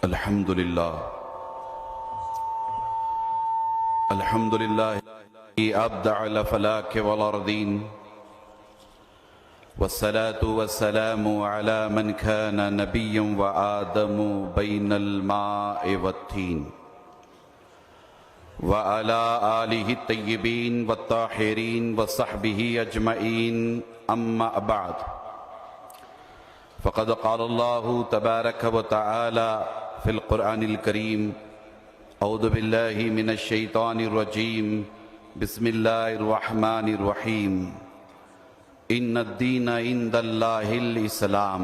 الحمد لله أبدع الأفلاك والأرضين، والصلاة والسلام على من كان نبيا وآدم بين الماء والطين، وعلى آله الطيبين والطاهرين وصحبه أجمعين، أما بعد، فقد قال الله تبارك وتعالى في القرآن الكريم: أعوذ بالله من الشيطان الرجيم، بسم الله الرحمن الرحيم، إن الدين عند الله الإسلام،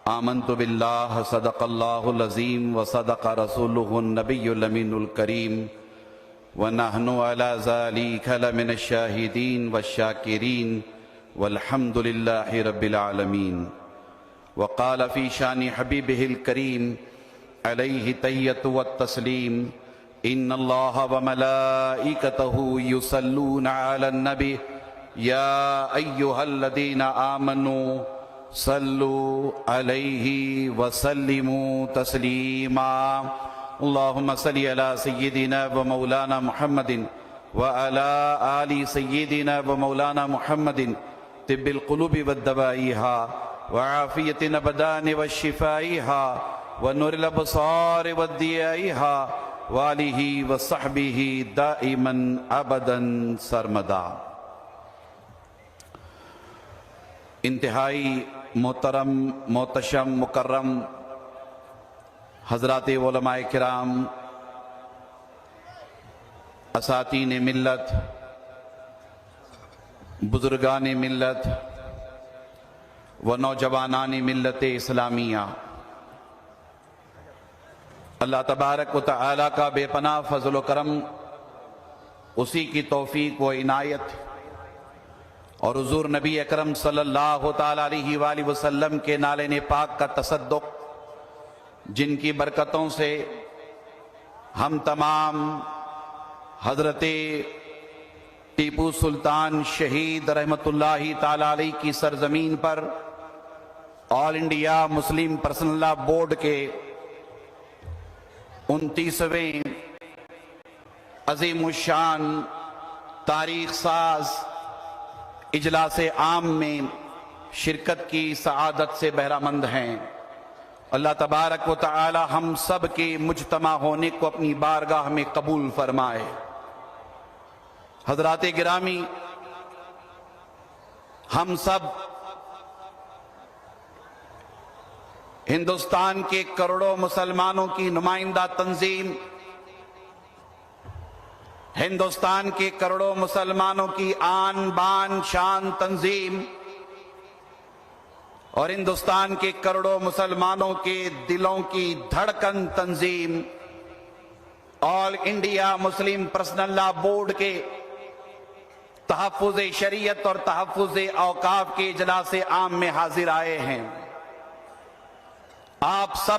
آمنت بالله صدق الله العظيم وصدق رسوله النبي الأمين الكريم، ونحن على ذلك لمن الشاهدين والشاكرين، والحمد لله رب العالمين. وقال في شان حبيبه الكريم عليه التحية والتسليم: إن الله وملائكته يصلون على النبي يا أيها الذين آمنوا صلوا عليه وسلموا تسليما. اللهم صل على سيدنا ومولانا محمد وعلى آل سيدنا ومولانا محمد طب القلوب والدوائها، وعافية الأبدان وشفائها، ونور الأبصار والضيائها، وآلہ وصحبہ دائما ابدا سرمدا. انتہائی محترم، محتشم، مکرم حضرات علماء کرام، اساتین ملت، بزرگان ملت و نوجوانان ملت اسلامیہ، اللہ تبارک و تعالی کا بے پناہ فضل و کرم، اسی کی توفیق و عنایت، اور حضور نبی اکرم صلی اللہ تعالی علیہ وآلہ وسلم کے نالین پاک کا تصدق، جن کی برکتوں سے ہم تمام حضرت ٹیپو سلطان شہید رحمت اللہ تعالی علیہ کی سرزمین پر all India Muslim personal law board کے 29ویں عظیم الشان تاریخ ساز اجلاس عام میں شرکت کی سعادت سے بہرہ مند ہیں. اللہ تبارک و تعالی ہم سب کے مجتمع ہونے کو اپنی بارگاہ میں قبول فرمائے. حضرات گرامی، ہم سب ہندوستان کے کروڑوں مسلمانوں کی نمائندہ تنظیم، ہندوستان کے کروڑوں مسلمانوں کی آن بان شان تنظیم، اور ہندوستان کے کروڑوں مسلمانوں کے دلوں کی دھڑکن تنظیم all India Muslim personal law board کے تحفظ شریعت اور تحفظ اوقاف کے اجلاس عام میں حاضر آئے ہیں. آپ سب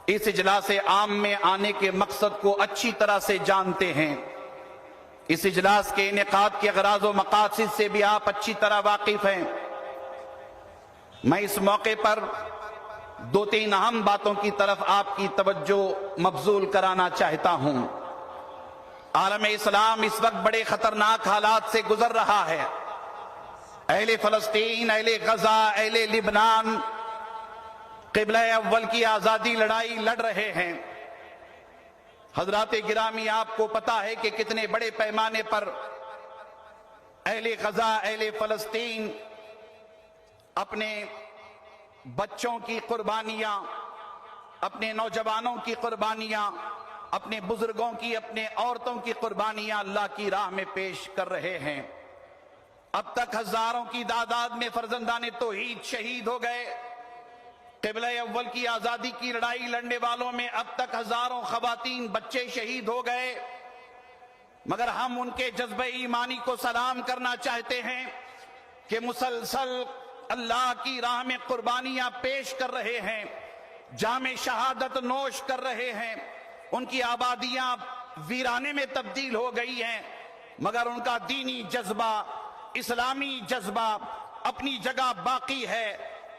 اس اجلاس عام میں آنے کے مقصد کو اچھی طرح سے جانتے ہیں. اس اجلاس کے انعقاد کے اغراض و مقاصد سے بھی آپ اچھی طرح واقف ہیں. میں اس موقع پر 2-3 اہم باتوں کی طرف آپ کی توجہ مبذول کرانا چاہتا ہوں. عالم اسلام اس وقت بڑے خطرناک حالات سے گزر رہا ہے. اہل فلسطین، اہل غزہ، اہل لبنان قبلہ اول کی آزادی لڑائی لڑ رہے ہیں. حضرات گرامی، آپ کو پتا ہے کہ کتنے بڑے پیمانے پر اہل غزہ، اہل فلسطین اپنے بچوں کی قربانیاں، اپنے نوجوانوں کی قربانیاں، اپنے بزرگوں کی، اپنے عورتوں کی قربانیاں اللہ کی راہ میں پیش کر رہے ہیں. اب تک ہزاروں کی تعداد میں فرزندان توحید شہید ہو گئے. قبلہ اول کی آزادی کی لڑائی لڑنے والوں میں اب تک ہزاروں خواتین، بچے شہید ہو گئے. مگر ہم ان کے جذبہ ایمانی کو سلام کرنا چاہتے ہیں کہ مسلسل اللہ کی راہ میں قربانیاں پیش کر رہے ہیں، جام شہادت نوش کر رہے ہیں. ان کی آبادیاں ویرانے میں تبدیل ہو گئی ہیں، مگر ان کا دینی جذبہ، اسلامی جذبہ اپنی جگہ باقی ہے.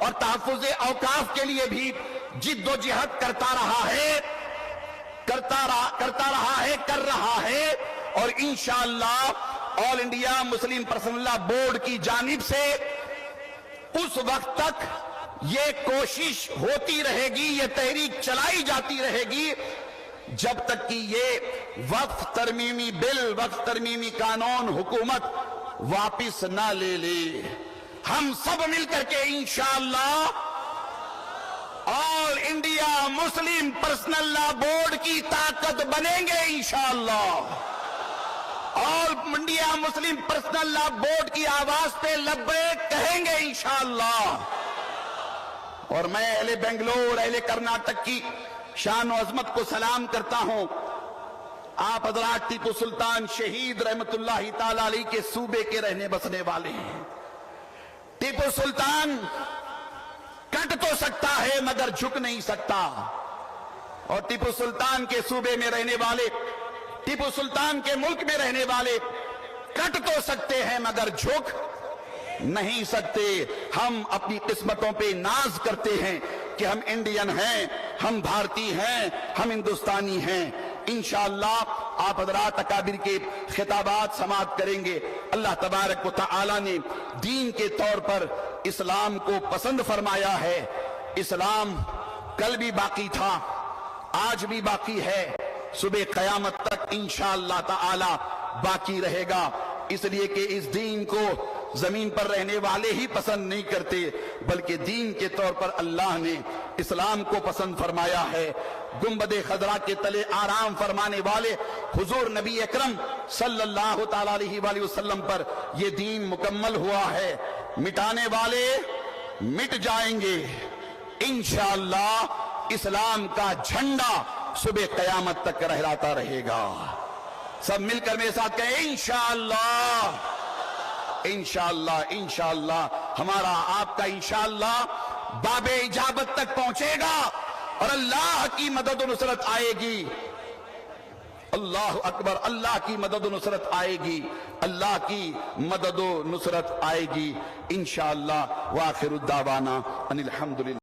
اور تحفظ اوقاف کے لیے بھی جد و جہد کرتا رہا ہے اور انشاءاللہ آل انڈیا مسلم پرسنل لا بورڈ کی جانب سے اس وقت تک یہ کوشش ہوتی رہے گی، یہ تحریک چلائی جاتی رہے گی جب تک کہ یہ وقف ترمیمی بل، وقف ترمیمی قانون حکومت واپس نہ لے لے۔ ہم سب مل کر کے انشاءاللہ آل انڈیا مسلم پرسنل لا بورڈ کی طاقت بنیں گے انشاءاللہ۔ آل انڈیا مسلم پرسنل لا بورڈ کی آواز پہ لبیک کہیں گے انشاءاللہ۔ اور میں اہل بنگلور، اہل کرناٹک کی شان و عظمت کو سلام کرتا ہوں۔ آپ حضرات ٹیپو سلطان شہید رحمت اللہ تعالی علیہ کے صوبے کے رہنے بسنے والے ہیں۔ ٹیپو سلطان کٹ تو سکتا ہے مگر جھک نہیں سکتا، اور ٹیپو سلطان کے صوبے میں رہنے والے، ٹیپو سلطان کے ملک میں رہنے والے کٹ تو سکتے ہیں مگر جھک نہیں سکتے۔ ہم اپنی قسمتوں پہ ناز کرتے ہیں کہ ہم انڈین ہیں، ہم بھارتی ہیں، ہم ہندوستانی ہیں۔ انشاءاللہ آپ حضرات اکابر کے خطابات سماعت کریں گے۔ اللہ تبارک و تعالی نے دین کے طور پر اسلام کو پسند فرمایا ہے۔ اسلام کل بھی باقی تھا، آج بھی باقی ہے، صبح قیامت تک انشاءاللہ تعالی باقی رہے گا، اس لیے کہ اس دین کو زمین پر رہنے والے ہی پسند نہیں کرتے، بلکہ دین کے طور پر اللہ نے اسلام کو پسند فرمایا ہے۔ گنبد خضرا کے تلے آرام فرمانے والے حضور نبی اکرم صلی اللہ تعالی علیہ وآلہ وسلم پر یہ دین مکمل ہوا ہے۔ مٹانے والے مٹ جائیں گے، انشاءاللہ اسلام کا جھنڈا صبح قیامت تک لہراتا رہے گا۔ سب مل کر میرے ساتھ کہیں انشاءاللہ، انشاءاللہ، انشاءاللہ۔ ہمارا آپ کا انشاءاللہ باب اجابت تک پہنچے گا اور اللہ کی مدد و نصرت آئے گی۔ اللہ اکبر، اللہ کی مدد و نصرت آئے گی، اللہ کی مدد و نصرت آئے گی انشاءاللہ۔ وآخر الدعوانا ان الحمدللہ۔